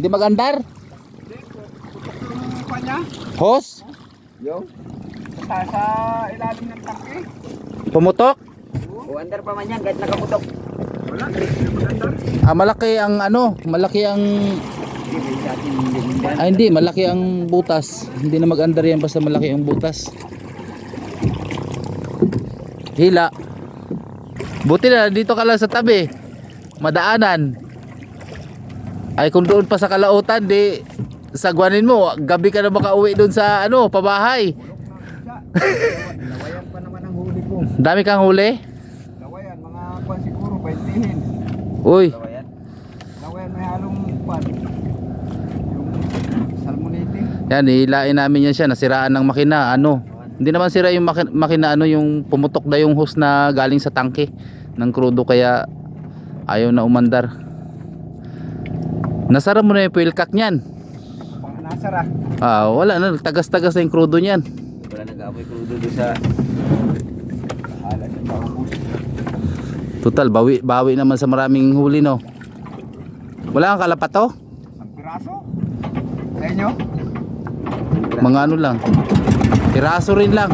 magandar? Hindi po. Putok yung kanya. Hose? Yung? Sa ilalim ng tangke. Pumutok? Under pa man yan, kahit nakaputok. Wala, hindi magandar. Malaki ang ano, malaki ang hindi, malaki ang butas. Hindi na mag-andar yan basta malaki ang butas. Hila. Buti na dito ka lang sa tabi. Madaanan. Ay kung doon pa sa Kalautan, di sagwanin mo, gabi ka na makauwi doon sa ano, pabahay. Lawayan pa naman ang huli ko. Dami kang huli? Lawayan, mga kwan siguro, 20hin. Uy, Lawayan. Lawayan may halong kwan. Yung salmonite. yan, hilain namin yan siya, nasiraan ng makina, ano. Hindi naman sira yung makina, ano, yung pumutok na yung hose na galing sa tangke ng crudo kaya ayaw na umandar. Nasara mo na yung fuel cock niyan. Pang nasara. Wala na, tagas-tagas na yung crudo niyan. Wala nag-aapoy crudo doon sa... Hala siya paubos. Total, bawi naman sa maraming huli, no. Wala kang kalapato? Ang piraso. Sa inyo? Mga ano lang. Piraso rin lang.